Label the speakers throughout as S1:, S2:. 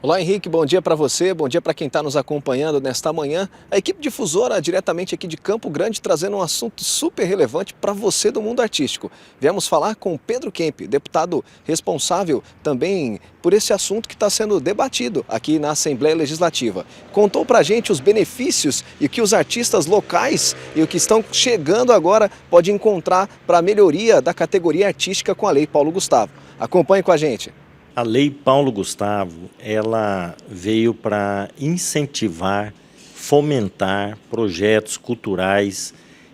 S1: Olá Henrique, bom dia para você, bom dia para quem está nos acompanhando nesta manhã. A equipe difusora diretamente aqui de Campo Grande trazendo um assunto super relevante para você do mundo artístico. Viemos falar com Pedro Kemp, deputado responsável também por esse assunto que está sendo debatido aqui na Assembleia Legislativa. Contou para a gente os benefícios e o que os artistas locais e o que estão chegando agora pode encontrar para a melhoria da categoria artística com a Lei Paulo Gustavo. Acompanhe com a gente.
S2: A Lei Paulo Gustavo, ela veio para incentivar, fomentar projetos culturais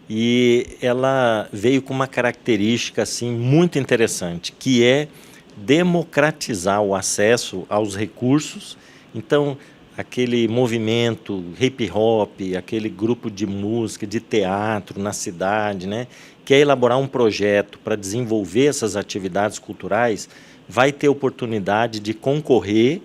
S2: e ela veio com uma característica assim muito interessante, que é democratizar o acesso aos recursos. Então, aquele movimento hip hop, aquele grupo de música, de teatro na cidade, né, quer elaborar um projeto para desenvolver essas atividades culturais, vai ter oportunidade de concorrer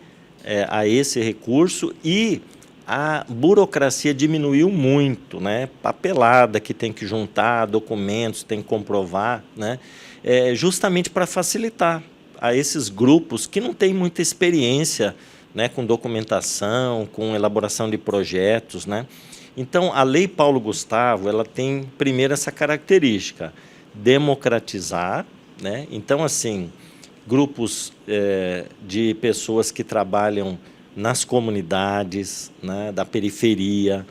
S2: a esse recurso e a burocracia diminuiu muito, né? Papelada que tem que juntar, documentos, tem que comprovar, né? Justamente para facilitar a esses grupos que não têm muita experiência, né, com documentação, com elaboração de projetos, né? Então, a Lei Paulo Gustavo, ela tem primeiro essa característica, democratizar, né? Então, assim, grupos de pessoas que trabalham nas comunidades, né, da periferia,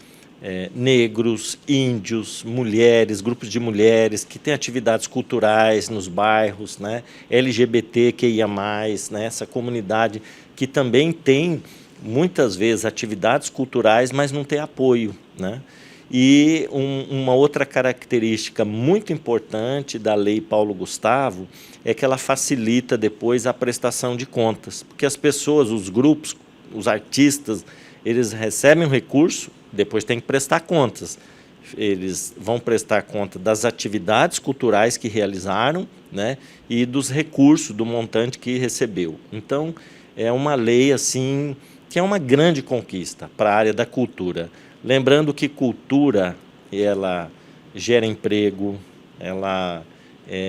S2: negros, índios, mulheres, grupos de mulheres que têm atividades culturais nos bairros, né, LGBTQIA+, né, essa comunidade que também tem, muitas vezes, atividades culturais, mas não tem apoio, né? E uma outra característica muito importante da Lei Paulo Gustavo é que ela facilita depois a prestação de contas, porque as pessoas, os grupos, os artistas, eles recebem um recurso, depois tem que prestar contas. Eles vão prestar conta das atividades culturais que realizaram, né, e dos recursos, do montante que recebeu. Então, é uma lei assim que é uma grande conquista para a área da cultura. Lembrando que cultura, ela gera emprego, ela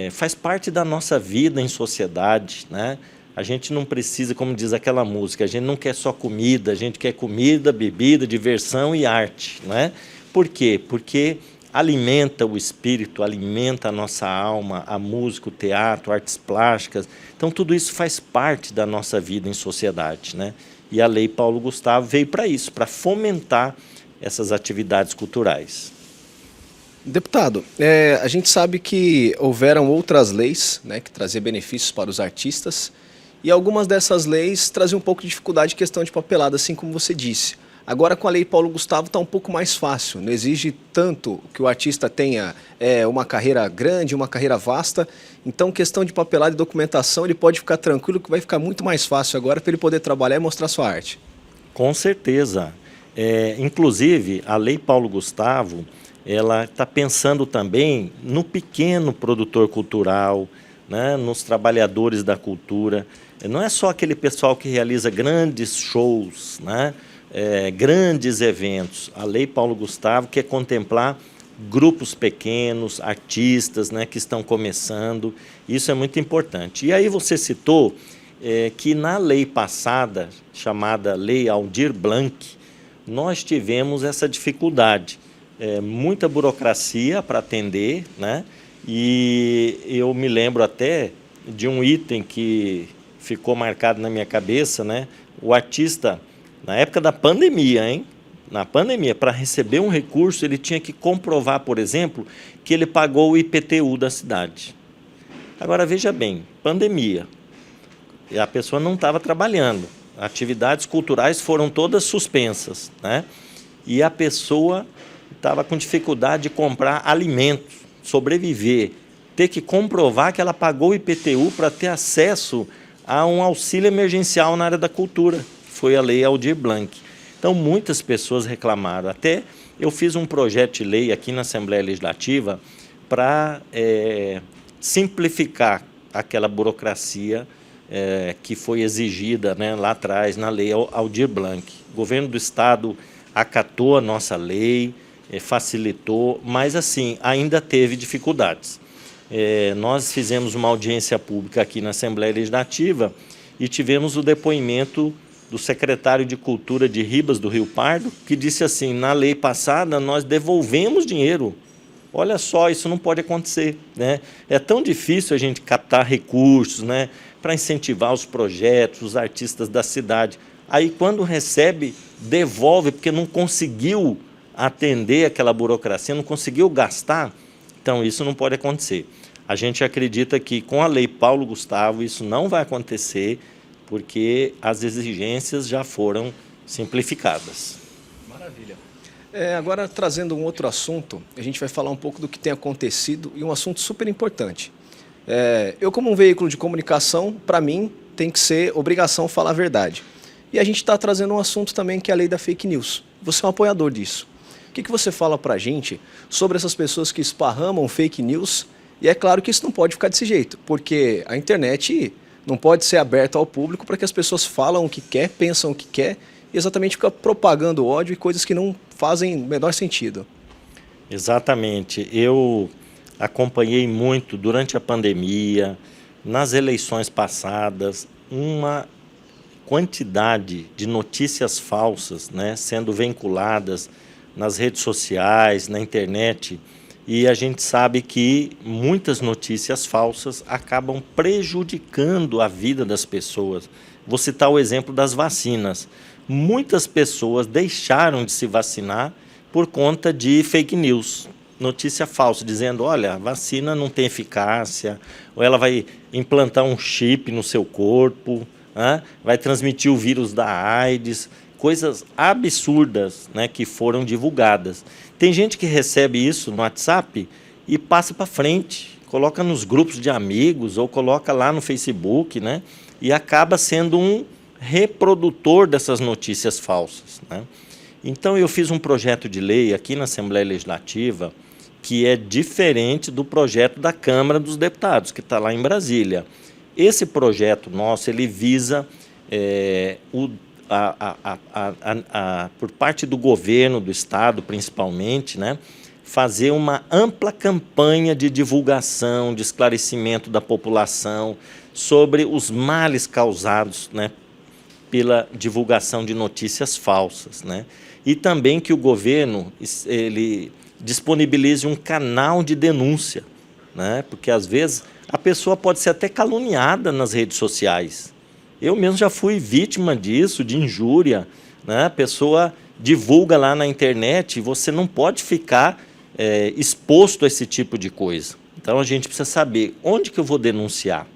S2: faz parte da nossa vida em sociedade, né? A gente não precisa, como diz aquela música, a gente não quer só comida, a gente quer comida, bebida, diversão e arte, né? Por quê? Porque alimenta o espírito, alimenta a nossa alma, a música, o teatro, artes plásticas. Então, tudo isso faz parte da nossa vida em sociedade, né? E a Lei Paulo Gustavo veio para isso, para fomentar essas atividades culturais.
S1: Deputado, a gente sabe que houveram outras leis, né, que traziam benefícios para os artistas e algumas dessas leis traziam um pouco de dificuldade em questão de papelada, assim como você disse. Agora com a Lei Paulo Gustavo está um pouco mais fácil, não exige tanto que o artista tenha uma carreira grande, uma carreira vasta, então questão de papelada e documentação ele pode ficar tranquilo que vai ficar muito mais fácil agora para ele poder trabalhar e mostrar sua arte.
S2: Com certeza. Inclusive, a Lei Paulo Gustavo, ela está pensando também no pequeno produtor cultural, né, nos trabalhadores da cultura. Não é só aquele pessoal que realiza grandes shows, né, grandes eventos. A Lei Paulo Gustavo quer contemplar grupos pequenos, artistas, né, que estão começando. Isso é muito importante. E aí você citou que na lei passada, chamada Lei Aldir Blanc, nós tivemos essa dificuldade, muita burocracia para atender, né? E eu me lembro até de um item que ficou marcado na minha cabeça, né? O artista, na época da pandemia, hein? Na pandemia, para receber um recurso, ele tinha que comprovar, por exemplo, que ele pagou o IPTU da cidade. Agora, veja bem, pandemia, e a pessoa não estava trabalhando. Atividades culturais foram todas suspensas, né? E a pessoa estava com dificuldade de comprar alimentos, sobreviver, ter que comprovar que ela pagou o IPTU para ter acesso a um auxílio emergencial na área da cultura. Foi a Lei Aldir Blanc. Então, muitas pessoas reclamaram. Até eu fiz um projeto de lei aqui na Assembleia Legislativa para simplificar aquela burocracia que foi exigida, né, lá atrás, na Lei Aldir Blanc. O governo do Estado acatou a nossa lei, facilitou, mas, assim, ainda teve dificuldades. Nós fizemos uma audiência pública aqui na Assembleia Legislativa e tivemos o depoimento do secretário de Cultura de Ribas do Rio Pardo, que disse assim, na lei passada nós devolvemos dinheiro. Olha só, isso não pode acontecer, né? É tão difícil a gente captar recursos, né, para incentivar os projetos, os artistas da cidade. Aí, quando recebe, devolve, porque não conseguiu atender aquela burocracia, não conseguiu gastar. Então, isso não pode acontecer. A gente acredita que, com a Lei Paulo Gustavo, isso não vai acontecer, porque as exigências já foram simplificadas.
S1: Maravilha. Agora, trazendo um outro assunto, a gente vai falar um pouco do que tem acontecido e um assunto super importante. Eu, como um veículo de comunicação, para mim, tem que ser obrigação falar a verdade. E a gente está trazendo um assunto também que é a lei da fake news. Você é um apoiador disso. O que você fala para a gente sobre essas pessoas que esparramam fake news? E é claro que isso não pode ficar desse jeito, porque a internet não pode ser aberta ao público para que as pessoas falam o que quer, pensam o que quer, e exatamente fica propagando ódio e coisas que não fazem o menor sentido.
S2: Exatamente. Eu acompanhei muito durante a pandemia, nas eleições passadas, uma quantidade de notícias falsas, né, sendo vinculadas nas redes sociais, na internet, e a gente sabe que muitas notícias falsas acabam prejudicando a vida das pessoas. Vou citar o exemplo das vacinas. Muitas pessoas deixaram de se vacinar por conta de fake news, notícia falsa, dizendo, olha, a vacina não tem eficácia, ou ela vai implantar um chip no seu corpo, vai transmitir o vírus da AIDS, coisas absurdas, né, que foram divulgadas. Tem gente que recebe isso no WhatsApp e passa para frente, coloca nos grupos de amigos ou coloca lá no Facebook, né, e acaba sendo um reprodutor dessas notícias falsas, né? Então eu fiz um projeto de lei aqui na Assembleia Legislativa que é diferente do projeto da Câmara dos Deputados, que está lá em Brasília. Esse projeto nosso, ele visa, por parte do governo, do Estado principalmente, né, fazer uma ampla campanha de divulgação, de esclarecimento da população sobre os males causados, né, pela divulgação de notícias falsas, né? E também que o governo ele disponibilize um canal de denúncia, né? Porque às vezes a pessoa pode ser até caluniada nas redes sociais. Eu mesmo já fui vítima disso, de injúria, né? A pessoa divulga lá na internet e você não pode ficar exposto a esse tipo de coisa. Então a gente precisa saber onde que eu vou denunciar,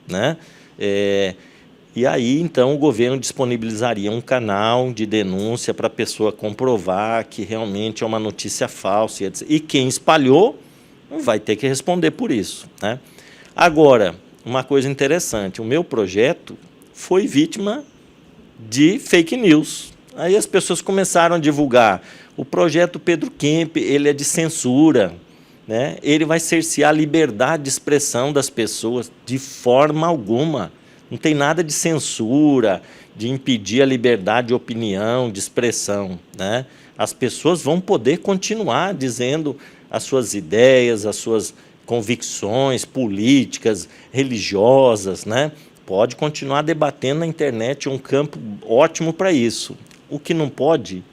S2: né? E aí, então, o governo disponibilizaria um canal de denúncia para a pessoa comprovar que realmente é uma notícia falsa. E quem espalhou vai ter que responder por isso, né? Agora, uma coisa interessante, o meu projeto foi vítima de fake news. Aí as pessoas começaram a divulgar. O projeto Pedro Kemp, ele é de censura, né? Ele vai cercear a liberdade de expressão das pessoas de forma alguma. Não tem nada de censura, de impedir a liberdade de opinião, de expressão, né? As pessoas vão poder continuar dizendo as suas ideias, as suas convicções políticas, religiosas, né? Pode continuar debatendo na internet, é um campo ótimo para isso. O que não pode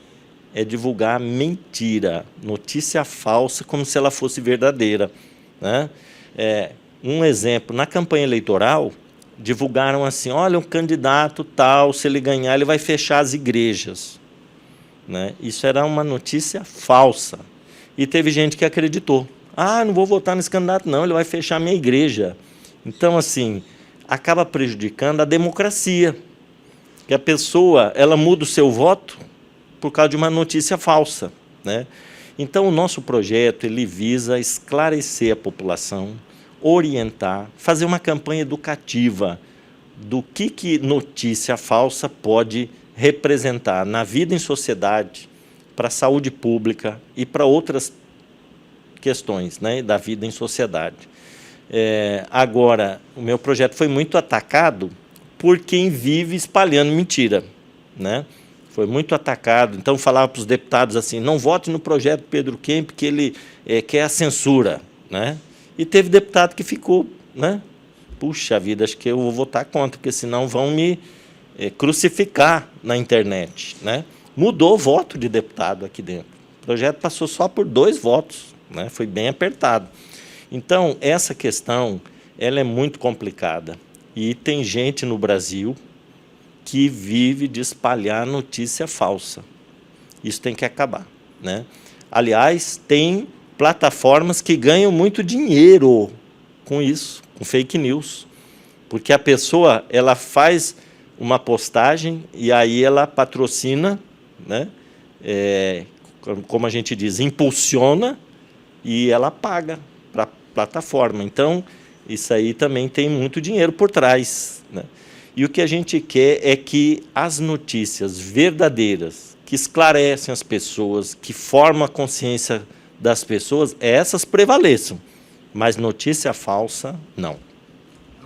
S2: é divulgar mentira, notícia falsa, como se ela fosse verdadeira, né? Um exemplo, na campanha eleitoral, divulgaram assim, olha, um candidato tal, se ele ganhar, ele vai fechar as igrejas, né? Isso era uma notícia falsa. E teve gente que acreditou. Ah, não vou votar nesse candidato não, ele vai fechar a minha igreja. Então, assim, acaba prejudicando a democracia. Que a pessoa, ela muda o seu voto por causa de uma notícia falsa, né? Então, o nosso projeto, ele visa esclarecer a população, orientar, fazer uma campanha educativa do que notícia falsa pode representar na vida em sociedade, para a saúde pública e para outras questões, né, da vida em sociedade. Agora, o meu projeto foi muito atacado por quem vive espalhando mentira, né? Foi muito atacado. Então, falava para os deputados assim, não vote no projeto Pedro Kemp, que ele quer a censura, né? E teve deputado que ficou, né? Puxa vida, acho que eu vou votar contra, porque senão vão me crucificar na internet, né? Mudou o voto de deputado aqui dentro. O projeto passou só por 2 votos, né? Foi bem apertado. Então, essa questão ela é muito complicada. E tem gente no Brasil que vive de espalhar notícia falsa. Isso tem que acabar, né? Aliás, tem plataformas que ganham muito dinheiro com isso, com fake news. Porque a pessoa ela faz uma postagem e aí ela patrocina, né? Como a gente diz, impulsiona e ela paga para a plataforma. Então, isso aí também tem muito dinheiro por trás, né? E o que a gente quer é que as notícias verdadeiras, que esclarecem as pessoas, que formam a consciência das pessoas, essas prevaleçam. Mas notícia falsa, não.